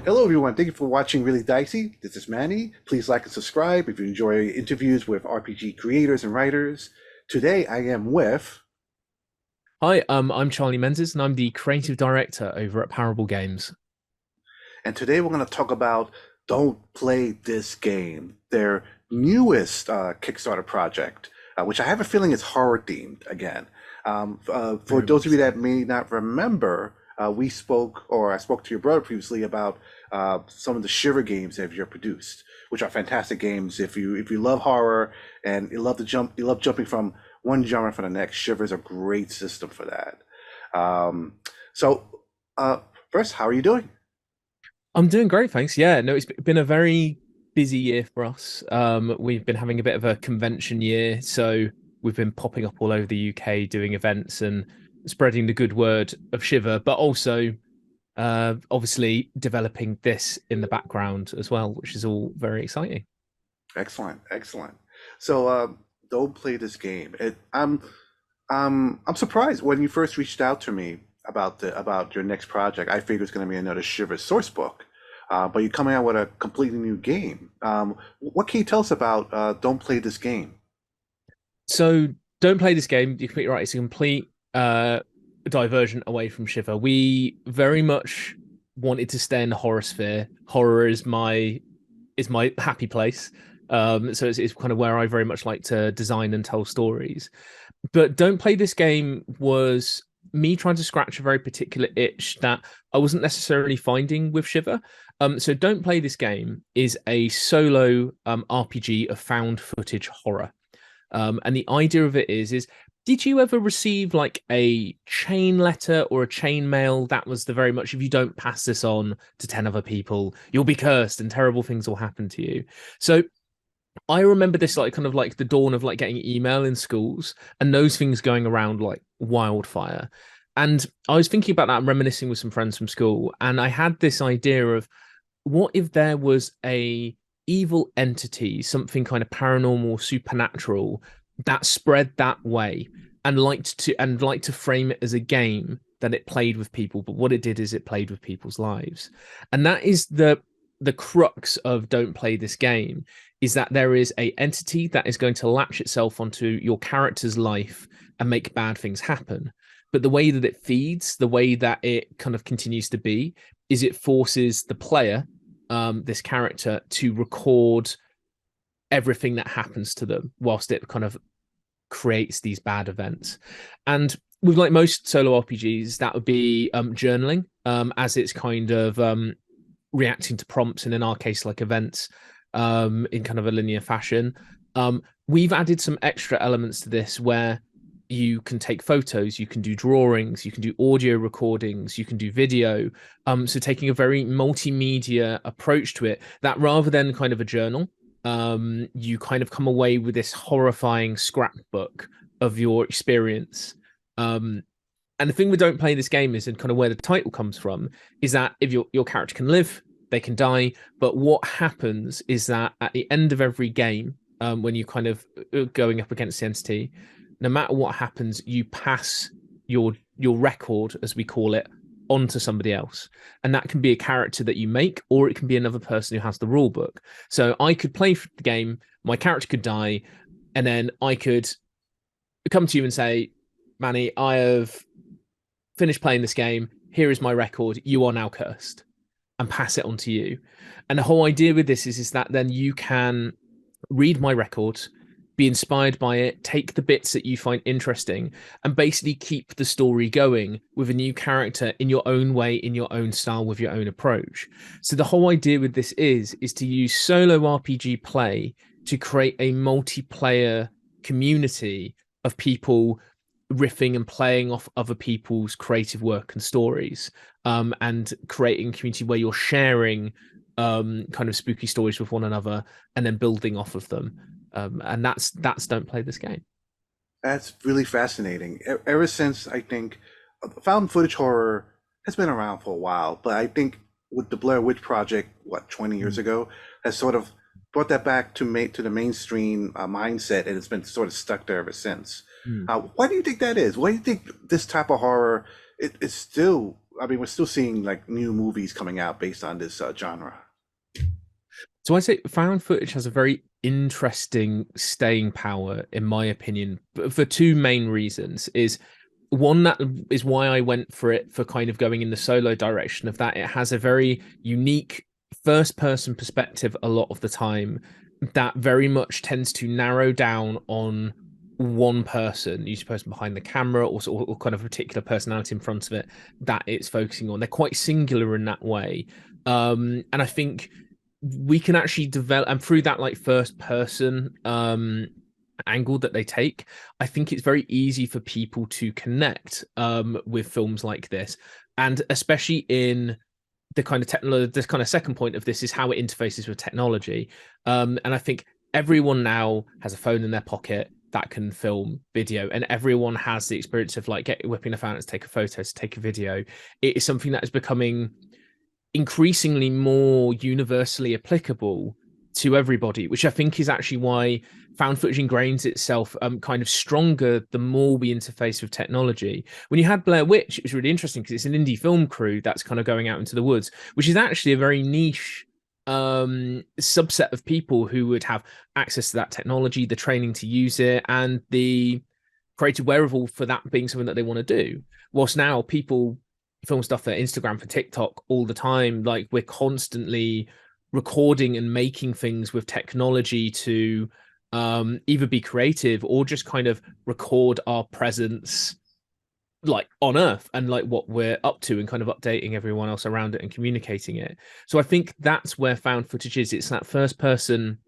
Hello, everyone. Thank you for watching Really Dicey. This is Manny. Please like and subscribe if you enjoy interviews with RPG creators and writers. Today, I am with, Hi, I'm Charlie Menzies, and I'm the creative director over at Parable Games. and today we're going to talk about Don't Play This Game, their newest Kickstarter project, which I have a feeling is horror themed again. For Very those of much you so. that may not remember, we spoke, or I spoke to your brother previously about some of the Shiver games that you've produced, which are fantastic games. If you love horror and you love jumping from one genre for the next. Shiver is a great system for that. Um, so, first, how are you doing? I'm doing great, thanks. Yeah, no, it's been a very busy year for us. We've been having a bit of a convention year, so we've been popping up all over the UK doing events and spreading the good word of Shiver, but also obviously developing this in the background as well, which is all very exciting. Excellent, excellent. So, don't play this game. I'm surprised when you first reached out to me about your next project. I figured it's going to be another Shiver source book, but you're coming out with a completely new game. What can you tell us about Don't Play This Game? So don't play this game. You're completely right. It's a complete diversion away from Shiver. We very much wanted to stay in the horror sphere. Horror is my happy place. So it's kind of where I very much like to design and tell stories. But don't play this game was me trying to scratch a very particular itch that I wasn't necessarily finding with Shiver. So don't play this game is a solo RPG of found footage horror. And the idea of it is did you ever receive like a chain letter or a chain mail that was the very much if you don't pass this on to 10 other people, you'll be cursed and terrible things will happen to you. So I remember this like kind of like the dawn of like getting email in schools and those things going around like wildfire. And I was thinking about that and reminiscing with some friends from school. And I had this idea of what if there was a evil entity, something kind of paranormal, supernatural that spread that way and liked to frame it as a game that it played with people, but what it did is it played with people's lives. And that is the crux of don't play this game is that there is a entity that is going to latch itself onto your character's life and make bad things happen. But the way that it feeds, the way that it kind of continues to be, is it forces the player, this character, to record everything that happens to them whilst it kind of creates these bad events. And with like most solo RPGs, that would be journaling, as it's kind of reacting to prompts, and in our case, like events, in kind of a linear fashion. We've added some extra elements to this where you can take photos, you can do drawings, you can do audio recordings, you can do video. So taking a very multimedia approach to it, that rather than kind of a journal, you kind of come away with this horrifying scrapbook of your experience. Um, and the thing we don't play this game is, and kind of where the title comes from, is that if your character can live, they can die. But what happens is that at the end of every game, when you kind of going up against the entity, no matter what happens, you pass your record, as we call it, onto somebody else. And that can be a character that you make, or it can be another person who has the rule book. So I could play the game, my character could die, and then I could come to you and say, Manny, I have finished playing this game. Here is my record. You are now cursed, and pass it on to you. And the whole idea with this is that then you can read my record, be inspired by it, take the bits that you find interesting, and basically keep the story going with a new character in your own way, in your own style, with your own approach. So the whole idea with this is to use solo RPG play to create a multiplayer community of people riffing and playing off other people's creative work and stories, and creating a community where you're sharing kind of spooky stories with one another and then building off of them. And that's don't play this game. That's really fascinating. Ever since I think found footage horror has been around for a while, but I think with the Blair Witch Project, what, 20 years Mm. ago, has sort of brought that back to the mainstream mindset, and it's been sort of stuck there ever since. Mm. Why do you think that is? Why do you think this type of horror it's still, I mean, we're still seeing like new movies coming out based on this genre. So I say found footage has a very interesting staying power, in my opinion, for two main reasons. Is one, that is why I went for it, for kind of going in the solo direction of that. It has a very unique first person perspective a lot of the time that very much tends to narrow down on one person, each person behind the camera, or kind of a particular personality in front of it that it's focusing on. They're quite singular in that way. And I think we can actually develop, and through that like first person angle that they take, I think it's very easy for people to connect with films like this. And especially in the kind of technology, this kind of second point of this is how it interfaces with technology. And I think everyone now has a phone in their pocket that can film video, and everyone has the experience of like whipping a phone to take a photo, to take a video. It is something that is becoming increasingly more universally applicable to everybody, which I think is actually why found footage ingrains itself kind of stronger the more we interface with technology. When you had Blair Witch, it was really interesting because it's an indie film crew that's kind of going out into the woods, which is actually a very niche subset of people who would have access to that technology, the training to use it, and the creative wherewithal for that being something that they want to do. Whilst now people film stuff for Instagram, for TikTok all the time. Like we're constantly recording and making things with technology to either be creative or just kind of record our presence like on Earth and like what we're up to, and kind of updating everyone else around it and communicating it. So I think that's where found footage is. It's that first person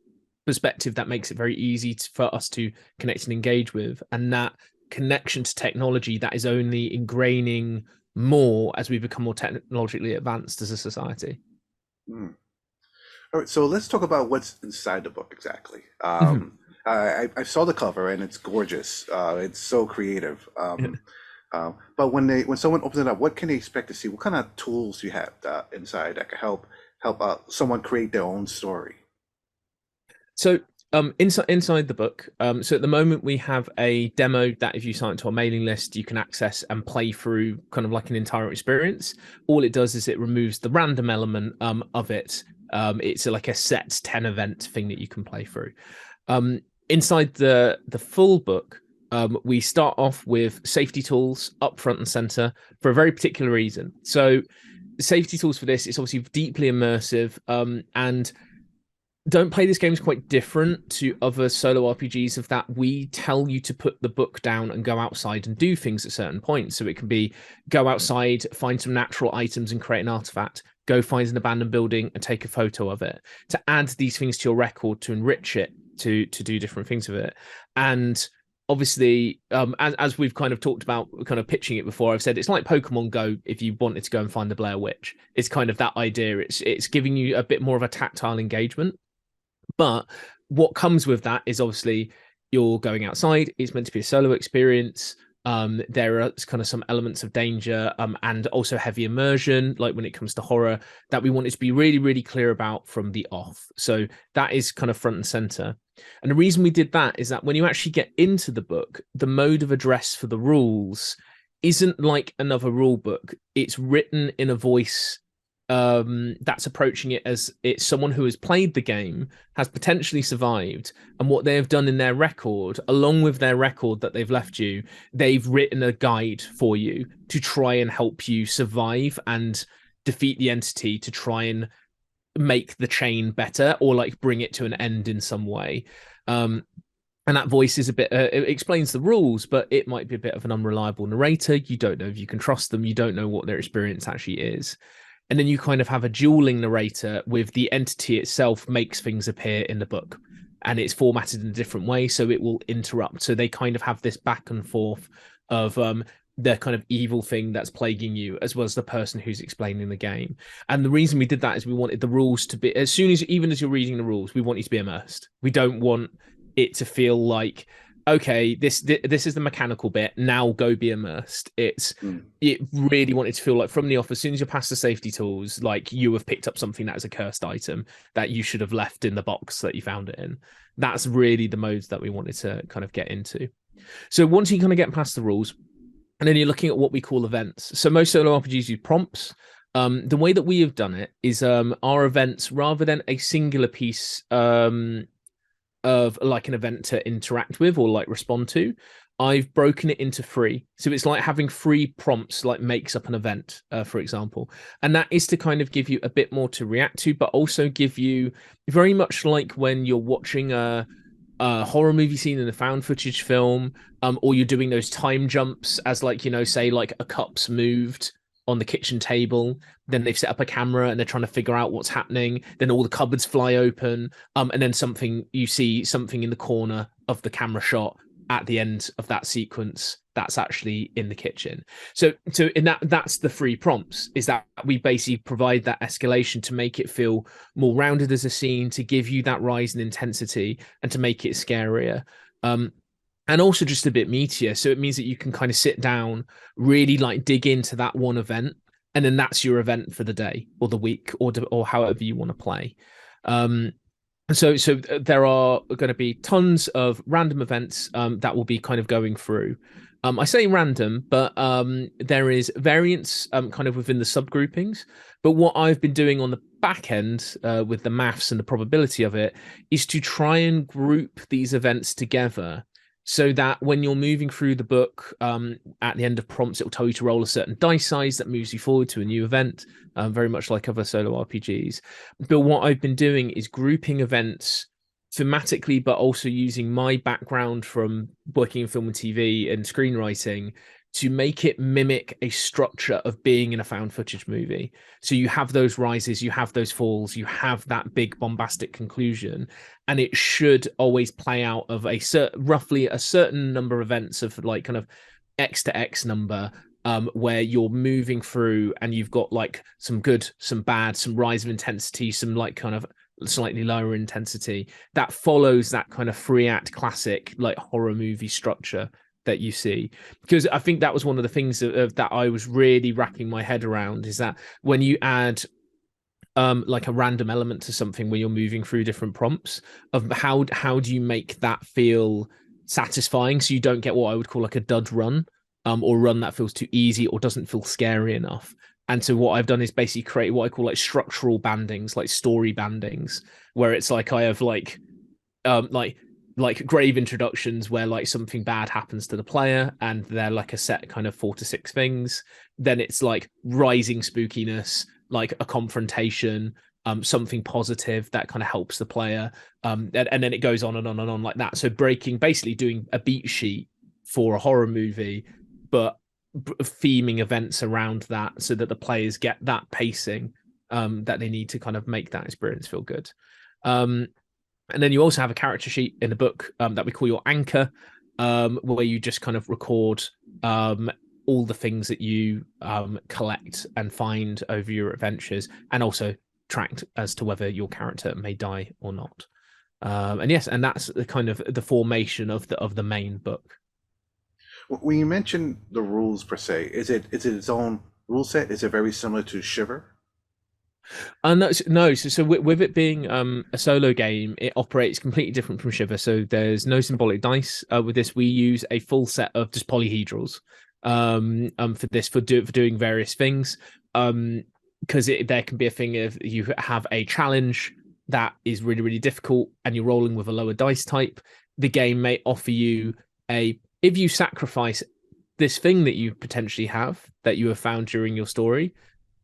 perspective that makes it very easy for us to connect and engage with, and that connection to technology that is only ingraining more as we become more technologically advanced as a society. Mm. All right, so let's talk about what's inside the book exactly. I saw the cover and it's gorgeous. It's so creative. But when someone opens it up, what can they expect to see? What kind of tools do you have inside that can help someone create their own story? So inside the book, so at the moment we have a demo that if you sign up to our mailing list, you can access and play through kind of like an entire experience. All it does is it removes the random element of it. It's like a set 10 event thing that you can play through. Inside the full book, we start off with safety tools up front and center for a very particular reason. So safety tools for this, it's obviously deeply immersive, and Don't Play This Game is quite different to other solo RPGs of that we tell you to put the book down and go outside and do things at certain points. So it can be go outside, find some natural items and create an artifact, go find an abandoned building and take a photo of it, to add these things to your record, to enrich it, to do different things with it. And obviously, as we've kind of talked about, kind of pitching it before, I've said it's like Pokemon Go if you wanted to go and find the Blair Witch. It's kind of that idea. It's giving you a bit more of a tactile engagement. But what comes with that is obviously you're going outside. It's meant to be a solo experience. There are kind of some elements of danger and also heavy immersion, like when it comes to horror, that we wanted to be really, really clear about from the off. So that is kind of front and center. And the reason we did that is that when you actually get into the book, the mode of address for the rules isn't like another rule book. It's written in a voice that's approaching it as it's someone who has played the game, has potentially survived, and what they have done in their record, along with their record that they've left you, they've written a guide for you to try and help you survive and defeat the entity, to try and make the chain better or like bring it to an end in some way. And that voice is a bit, it explains the rules, but it might be a bit of an unreliable narrator. You don't know if you can trust them. You don't know what their experience actually is. And then you kind of have a dueling narrator with the entity itself makes things appear in the book, and it's formatted in a different way, so it will interrupt. So they kind of have this back and forth of the kind of evil thing that's plaguing you, as well as the person who's explaining the game. And the reason we did that is we wanted the rules to be, as soon as, even as you're reading the rules, we want you to be immersed. We don't want it to feel like, okay, this is the mechanical bit, now go be immersed. It really wanted to feel like from the off, as soon as you're past the safety tools, like you have picked up something that is a cursed item that you should have left in the box that you found it in. That's really the modes that we wanted to kind of get into. So once you kind of get past the rules, and then you're looking at what we call events. So most solo RPGs use prompts. The way that we have done it is our events, rather than a singular piece of like an event to interact with or like respond to, I've broken it into three. So it's like having three prompts like makes up an event, for example. And that is to kind of give you a bit more to react to, but also give you very much like when you're watching a horror movie scene in a found footage film, or you're doing those time jumps as like, say like a cup's moved on the kitchen table, then they've set up a camera and they're trying to figure out what's happening, then all the cupboards fly open, and then you see something in the corner of the camera shot at the end of that sequence that's actually in the kitchen. So in that's the three prompts, is that we basically provide that escalation to make it feel more rounded as a scene, to give you that rise in intensity and to make it scarier. And also just a bit meatier. So it means that you can kind of sit down, really like dig into that one event, and then that's your event for the day or the week or however you want to play. So there are going to be tons of random events that will be kind of going through. I say random, but there is variance kind of within the subgroupings. But what I've been doing on the back end with the maths and the probability of it is to try and group these events together, so that when you're moving through the book, at the end of prompts, it'll tell you to roll a certain dice size that moves you forward to a new event, very much like other solo RPGs. But what I've been doing is grouping events thematically, but also using my background from working in film and TV and screenwriting to make it mimic a structure of being in a found footage movie. So you have those rises, you have those falls, you have that big bombastic conclusion, and it should always play out of roughly a certain number of events of like kind of X to X number, where you're moving through and you've got like some good, some bad, some rise of intensity, some like kind of slightly lower intensity that follows that kind of three act classic like horror movie structure that you see. Because I think that was one of the things that I was really wrapping my head around, is that when you add like a random element to something where you're moving through different prompts, of how do you make that feel satisfying so you don't get what I would call like a dud run, or run that feels too easy or doesn't feel scary enough. And so what I've done is basically create what I call like structural bandings, like story bandings, where it's like I have like grave introductions where like something bad happens to the player and they're like a set kind of 4 to 6 things. Then it's like rising spookiness, like a confrontation, something positive that kind of helps the player, and then it goes on and on and on like that. So basically doing a beat sheet for a horror movie, but theming events around that so that the players get that pacing that they need to kind of make that experience feel good. And then you also have a character sheet in the book that we call your anchor, where you just kind of record all the things that you collect and find over your adventures, and also tracked as to whether your character may die or not. And yes, and that's the kind of the formation of the main book. When you mention the rules per se, is it its own rule set? Is it very similar to Shiver? No. So with it being a solo game, it operates completely different from Shiver. So there's no symbolic dice. With this, we use a full set of just polyhedrals for this for doing various things. Because there can be a thing of you have a challenge that is really, really difficult and you're rolling with a lower dice type. The game may offer you if you sacrifice this thing that you potentially have that you have found during your story,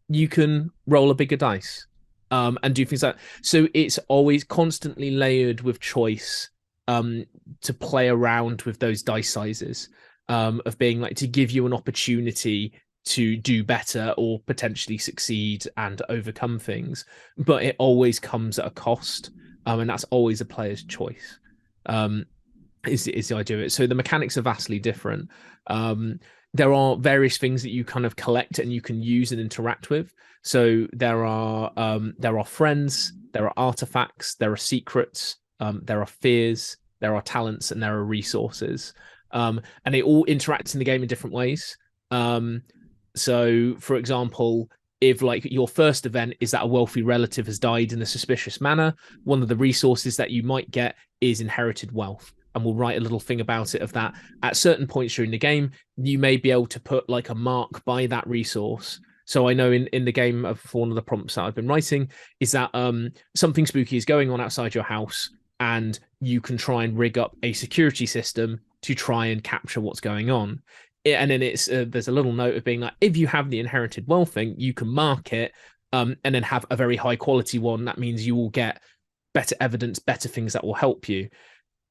you can roll a bigger dice, and do things like that. So it's always constantly layered with choice, to play around with those dice sizes, of being like to give you an opportunity to do better or potentially succeed and overcome things. But it always comes at a cost, and that's always a player's choice. Is the idea of it. So the mechanics are vastly different. There are various things that you kind of collect and you can use and interact with. So there are friends, there are artifacts, there are secrets, there are fears, there are talents, and there are resources. And they all interact in the game in different ways. So, for example, if like your first event is that a wealthy relative has died in a suspicious manner, one of the resources that you might get is inherited wealth. and we'll write a little thing about it of that. At certain points during the game, you may be able to put like a mark by that resource. So I know in the game of one of the prompts that I've been writing is that something spooky is going on outside your house, and you can try and rig up a security system to try and capture what's going on. And then it's there's a little note of being like, if you have the inherited wealth thing, you can mark it, and then have a very high quality one. That means you will get better evidence, better things that will help you.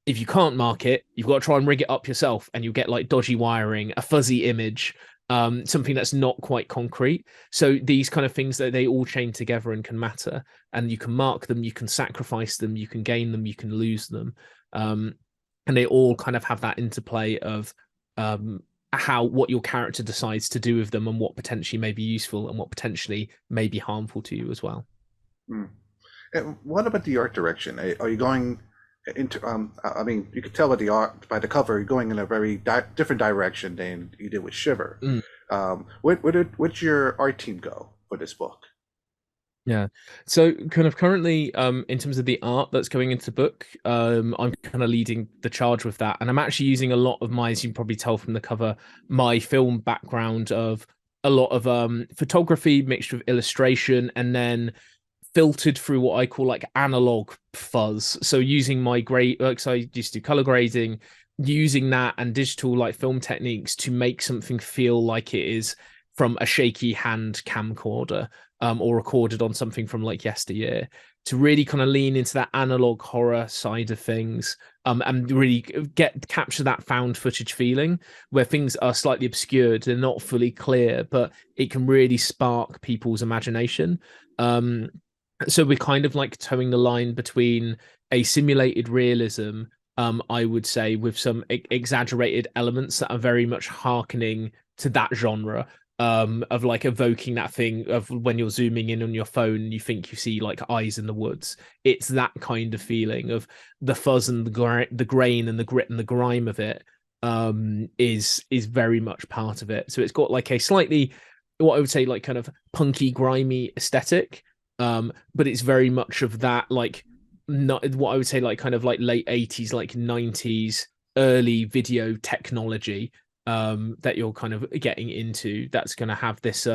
If you can't mark it, you've got to try and rig it up yourself, and you get like dodgy wiring, a fuzzy image, something that's not quite concrete. So these kind of things that they all chain together and can matter, and you can mark them, you can sacrifice them, you can gain them, you can lose them, and they all kind of have that interplay of how what your character decides to do with them, and what potentially may be useful and what potentially may be harmful to you as well. Hmm. And what about the art direction? Are you going into? I mean, you could tell by the art, by the cover, you're going in a very different direction than you did with Shiver. Mm. Where'd your art team go for this book? Yeah. So kind of currently, in terms of the art that's going into the book, I'm kind of leading the charge with that. And I'm actually using a lot of my, as you can probably tell from the cover, my film background of a lot of photography mixed with illustration, and then filtered through what I call like analog fuzz. So using my grade, like, so I used to do color grading, using that and digital like film techniques to make something feel like it is from a shaky hand camcorder, or recorded on something from like yesteryear, to really kind of lean into that analog horror side of things, and really capture that found footage feeling where things are slightly obscured, they're not fully clear, but it can really spark people's imagination. So we're kind of like towing the line between a simulated realism, I would say, with some exaggerated elements that are very much hearkening to that genre, of like evoking that thing of when you're zooming in on your phone and you think you see like eyes in the woods. It's that kind of feeling of the fuzz and the grain and the grit and the grime of it, is very much part of it. So it's got like a slightly, what I would say, like kind of punky, grimy aesthetic, but it's very much of that, like, not what I would say, like kind of like late 80s, like 90s, early video technology, that you're kind of getting into, that's going to have this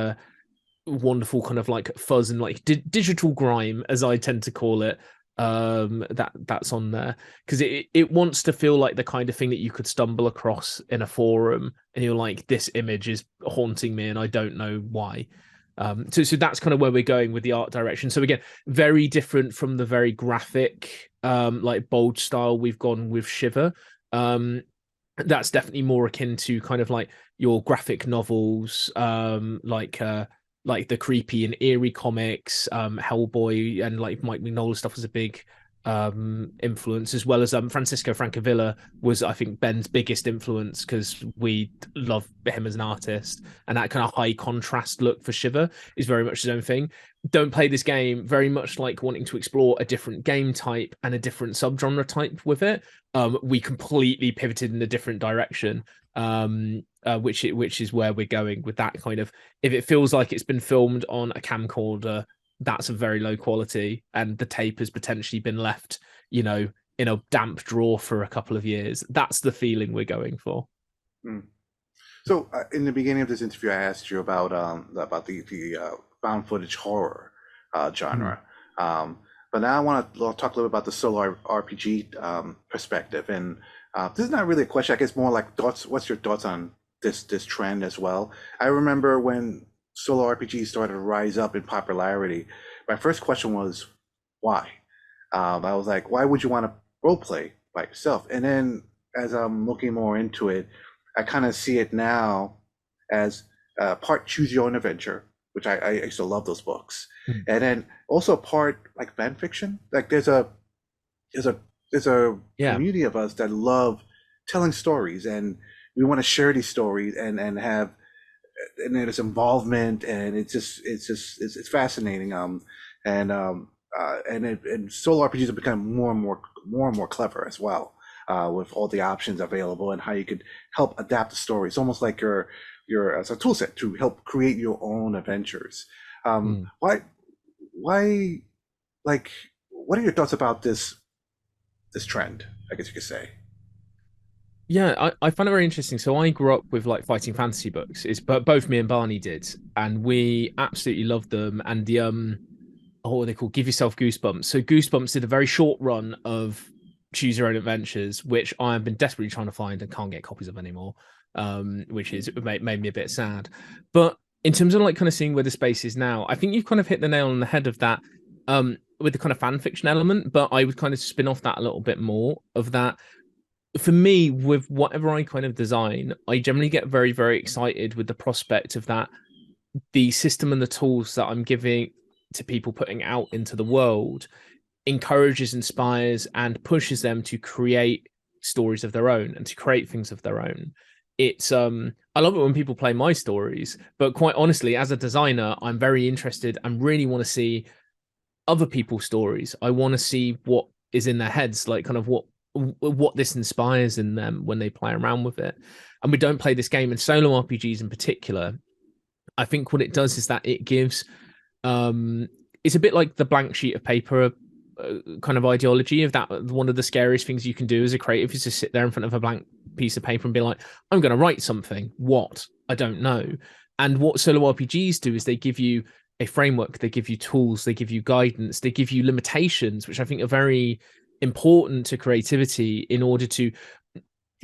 wonderful kind of like fuzz and like digital grime, as I tend to call it, that's on there, because it wants to feel like the kind of thing that you could stumble across in a forum and you're like, this image is haunting me and I don't know why. So that's kind of where we're going with the art direction. So again, very different from the very graphic, like bold style we've gone with Shiver. That's definitely more akin to kind of like your graphic novels, like the creepy and eerie comics, Hellboy, and like Mike Mignola stuff was a big influence, as well as Francisco Francavilla was, I think, Ben's biggest influence, because we love him as an artist, and that kind of high contrast look for Shiver is very much his own thing. Don't play this game, very much like wanting to explore a different game type and a different subgenre type with it. We completely pivoted in a different direction, which is where we're going with that kind of, if it feels like it's been filmed on a camcorder, that's a very low quality, and the tape has potentially been left, in a damp drawer for a couple of years. That's the feeling we're going for. Hmm. So in the beginning of this interview, I asked you about the found footage horror genre. But now I want to talk a little bit about the solo RPG perspective. And this is not really a question. I guess more like thoughts. What's your thoughts on this trend as well? I remember when solo RPGs started to rise up in popularity. My first question was, why? I was like, why would you want to role play by yourself? And then as I'm looking more into it, I kind of see it now as part choose your own adventure, which I used to love those books, Mm. and then also part like fan fiction. Like there's a there's a Yeah. community of us that love telling stories, and we want to share these stories and have, and there's involvement, and it's fascinating. And solo RPGs have become more and more clever as well, with all the options available and how you could help adapt the story. It's almost like your as a tool set to help create your own adventures. Mm. Why like what are your thoughts about this trend? I guess you could say. Yeah, I find it very interesting. So I grew up with like fighting fantasy books. But both me and Barney did, and we absolutely loved them. And the what are they called? Give yourself goosebumps. So Goosebumps did a very short run of Choose Your Own Adventures, which I have been desperately trying to find and can't get copies of anymore. Which is made me a bit sad. But in terms of like kind of seeing where the space is now, I think you've kind of hit the nail on the head of that. With the kind of fan fiction element, but I would kind of spin off that a little bit more of that for me, with whatever I kind of design, I generally get very, very excited with the prospect of that the system and the tools that I'm giving to people putting out into the world encourages, inspires, and pushes them to create stories of their own and to create things of their own. It's I love it when people play my stories, but quite honestly, as a designer, I'm very interested and really want to see other people's stories. I want to see what is in their heads, like kind of what this inspires in them when they play around with it. And we don't play this game in solo RPGs in particular. I think what it does is that it gives um it's a bit like the blank sheet of paper kind of ideology of that. One of the scariest things you can do as a creative is to sit there in front of a blank piece of paper and be like, I'm going to write something. What? I don't know. And what solo RPGs do is they give you a framework, they give you tools, they give you guidance, they give you limitations, which I think are very important to creativity in order to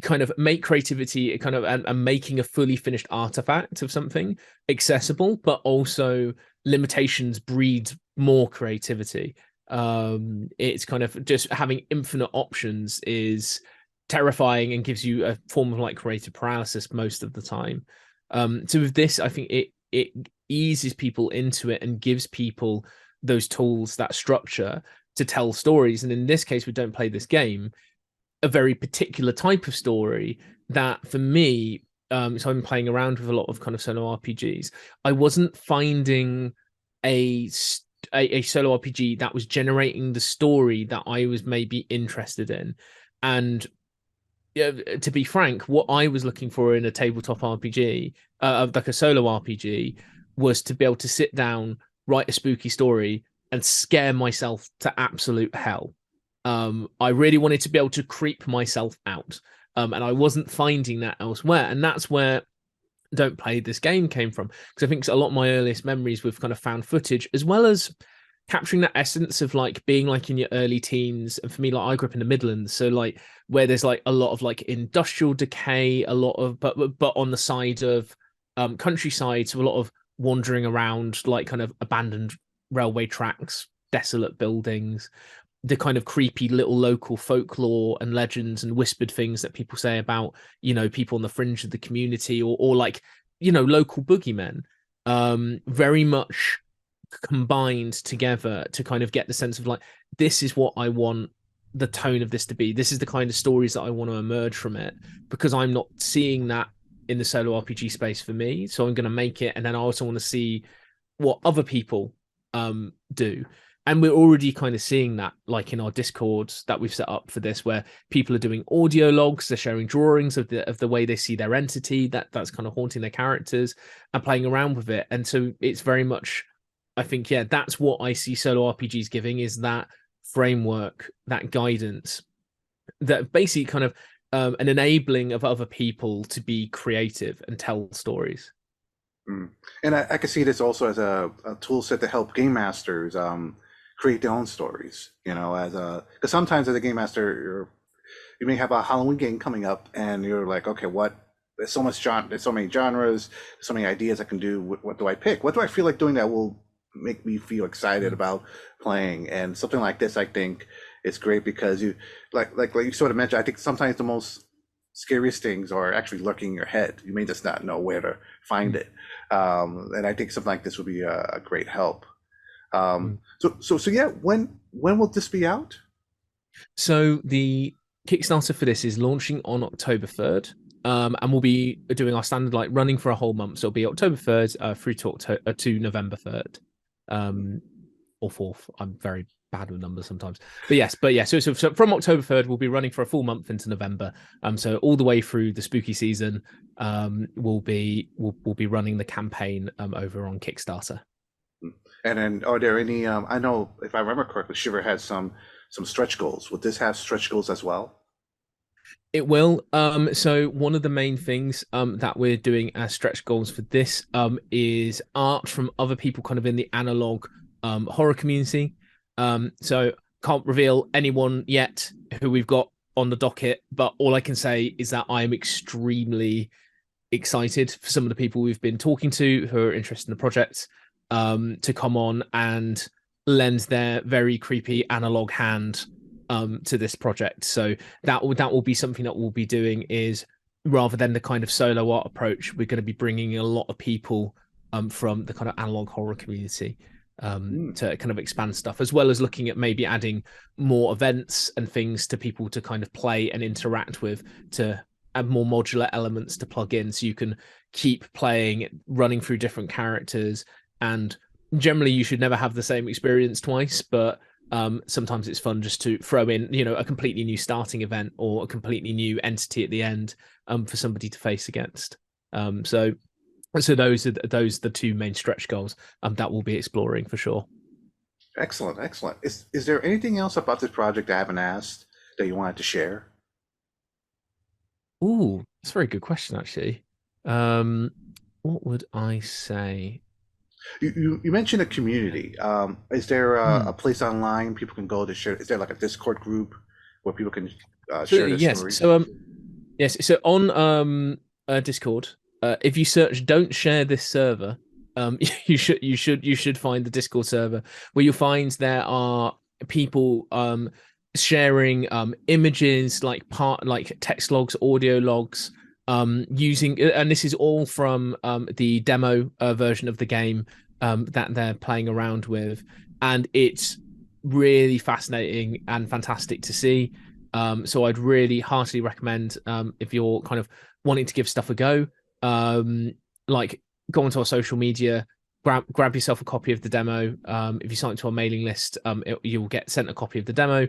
kind of make creativity kind of and making a fully finished artifact of something accessible, but also limitations breed more creativity. It's kind of just having infinite options is terrifying and gives you a form of like creative paralysis most of the time. So with this, I think it eases people into it and gives people those tools, that structure to tell stories. And in this case, we don't play this game, a very particular type of story that for me, so I'm playing around with a lot of kind of solo RPGs. I wasn't finding a a solo RPG that was generating the story that I was maybe interested in. And yeah, to be frank, what I was looking for in a tabletop RPG, like a solo RPG, was to be able to sit down, write a spooky story, and scare myself to absolute hell. I really wanted to be able to creep myself out, and I wasn't finding that elsewhere. And that's where Don't Play This Game came from, because I think a lot of my earliest memories with kind of found footage, as well as capturing that essence of like being like in your early teens. And for me, like I grew up in the Midlands, so like where there's like a lot of like industrial decay, a lot of but on the side of countryside, so a lot of wandering around like kind of abandoned railway tracks, desolate buildings, the kind of creepy little local folklore and legends and whispered things that people say about, people on the fringe of the community, or like, local boogeymen, very much combined together to kind of get the sense of like, this is what I want the tone of this to be. This is the kind of stories that I want to emerge from it, because I'm not seeing that in the solo RPG space for me. So I'm going to make it. And then I also want to see what other people do. And we're already kind of seeing that, like in our discords that we've set up for this, where people are doing audio logs, they're sharing drawings of the way they see their entity that's kind of haunting their characters and playing around with it. And so it's very much, I think, yeah, that's what I see solo RPGs giving, is that framework, that guidance, that basically kind of an enabling of other people to be creative and tell stories. Mm. And I can see this also as a tool set to help game masters create their own stories. As a because sometimes as a game master, you may have a Halloween game coming up, and you're like, okay, what? There's so many genres, so many ideas I can do. What do I pick? What do I feel like doing that will make me feel excited Mm. about playing? And something like this, I think, is great because you like you sort of mentioned. I think sometimes the most scariest things are actually lurking in your head. You may just not know where to find Mm. it. And I think something like this would be a great help. Mm. So yeah, when will this be out? So the Kickstarter for this is launching on October 3rd. And we'll be doing our standard like running for a whole month. So it'll be October 3rd through to November 3rd. Um, or 4th. I'm very bad with numbers sometimes. But yes, so from October 3rd, we'll be running for a full month into November. So all the way through the spooky season, we'll be running the campaign over on Kickstarter. And then are there any I know if I remember correctly, Shiver had some stretch goals. Would this have stretch goals as well? It will. So one of the main things that we're doing as stretch goals for this is art from other people kind of in the analog horror community. So can't reveal anyone yet who we've got on the docket, but all I can say is that I am extremely excited for some of the people we've been talking to who are interested in the project to come on and lend their very creepy analog hand to this project. So that will be something that we'll be doing is rather than the kind of solo art approach, we're going to be bringing a lot of people from the kind of analog horror community Hmm. to kind of expand stuff, as well as looking at maybe adding more events and things to people to kind of play and interact with to add more modular elements to plug in so you can keep playing, running through different characters. And generally, you should never have the same experience twice, but sometimes it's fun just to throw in, a completely new starting event or a completely new entity at the end for somebody to face against. So those are the two main stretch goals that we'll be exploring for sure. Excellent, excellent. Is there anything else about this project I haven't asked that you wanted to share? Ooh, that's a very good question, actually. Um, what would I say? You mentioned a community. Is there a Hmm. place online people can go to share? Is there like a Discord group where people can So share their yes, stories? so on Discord, if you search "don't share this server," you should find the Discord server where you'll find there are people sharing images like text logs, audio logs, using and this is all from the demo version of the game that they're playing around with, and it's really fascinating and fantastic to see. So I'd really heartily recommend if you're kind of wanting to give stuff a go, um, like go onto our social media, grab yourself a copy of the demo. If you sign up to our mailing list, you'll get sent a copy of the demo.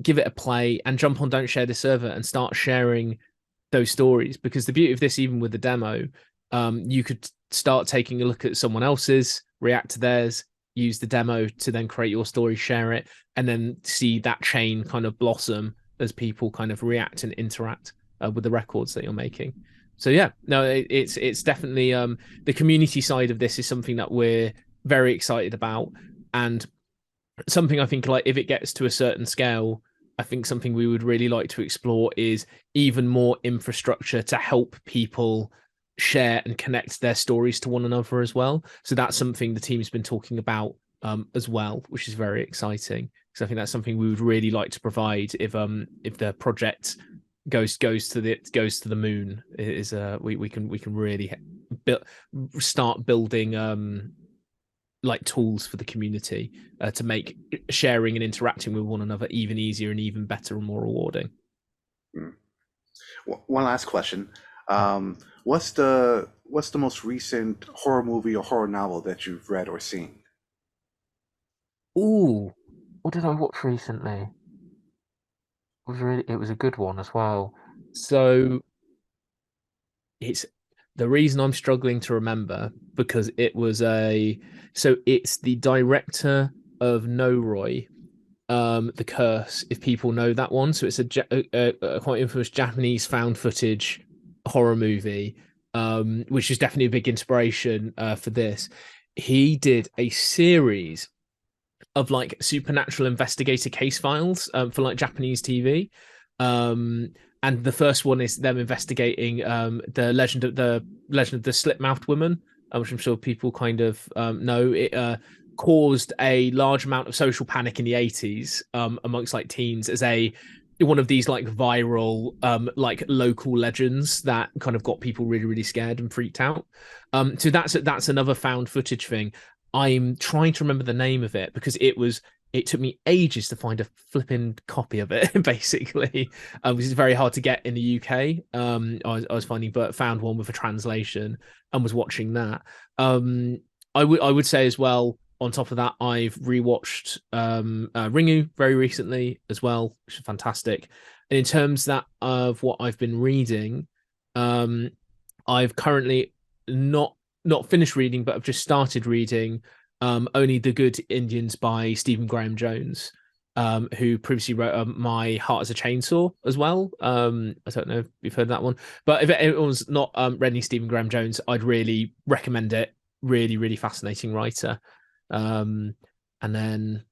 Give it a play and jump on Don't Share the server and start sharing those stories. Because the beauty of this, even with the demo, you could start taking a look at someone else's, react to theirs, use the demo to then create your story, share it, and then see that chain kind of blossom as people kind of react and interact with the records that you're making. So yeah, no, it's definitely the community side of this is something that we're very excited about, and something I think like if it gets to a certain scale, I think something we would really like to explore is even more infrastructure to help people share and connect their stories to one another as well. So that's something the team's been talking about as well, which is very exciting because I think that's something we would really like to provide if the project goes to the moon is we can really build start building like tools for the community to make sharing and interacting with one another even easier and even better and more rewarding. Hmm. One last question. What's the most recent horror movie or horror novel that you've read or seen? Ooh, what did I watch recently? It was a good one as well. So it's the reason I'm struggling to remember because it's the director of No Roy, The Curse, if people know that one. So it's a quite infamous Japanese found footage horror movie, which is definitely a big inspiration for this. He did a series of like supernatural investigator case files for like Japanese TV. Um, and the first one is them investigating the slit mouthed woman, which I'm sure people kind of know. It caused a large amount of social panic in the 80s amongst like teens as a one of these like viral like local legends that kind of got people really really scared and freaked out. So that's another found footage thing. I'm trying to remember the name of it because it took me ages to find a flipping copy of it, basically, because it's very hard to get in the UK. I was finding, but found one with a translation and was watching that. Um, I would say as well. On top of that, I've rewatched Ringu very recently as well, which is fantastic. And in terms of what I've been reading, um, I've currently not finished reading, but I've just started reading Only the Good Indians by Stephen Graham Jones. who previously wrote My Heart as a Chainsaw as well. I don't know if you've heard that one, but if anyone's not read any Stephen Graham Jones, I'd really recommend it. Really, really fascinating writer. Um, and then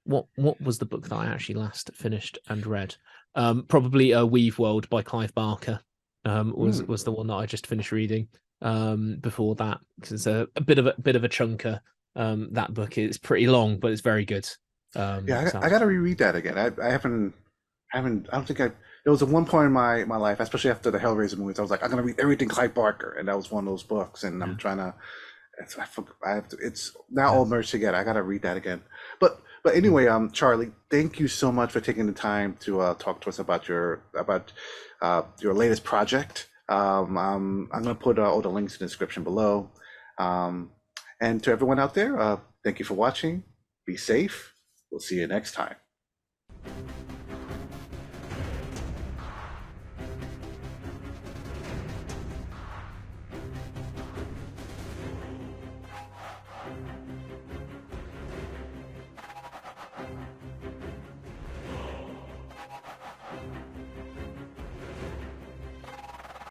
what was the book that I actually last finished and read? Probably Weave World by Clive Barker. Mm. Was the one that I just finished reading. Before that, because it's a bit of a chunker. That book is pretty long, but it's very good. Yeah, So I got to reread that again. I haven't. I don't think I. There was at one point in my life, especially after the Hellraiser movies, I was like, I'm gonna read everything Clive Barker, and that was one of those books. And I'm yeah, trying to. I have to. It's now yeah. all merged together. I got to read that again. But Mm. anyway, Charlie, thank you so much for taking the time to talk to us about your latest project. I'm gonna put all the links in the description below. Um, and to everyone out there, thank you for watching. Be safe. We'll see you next time.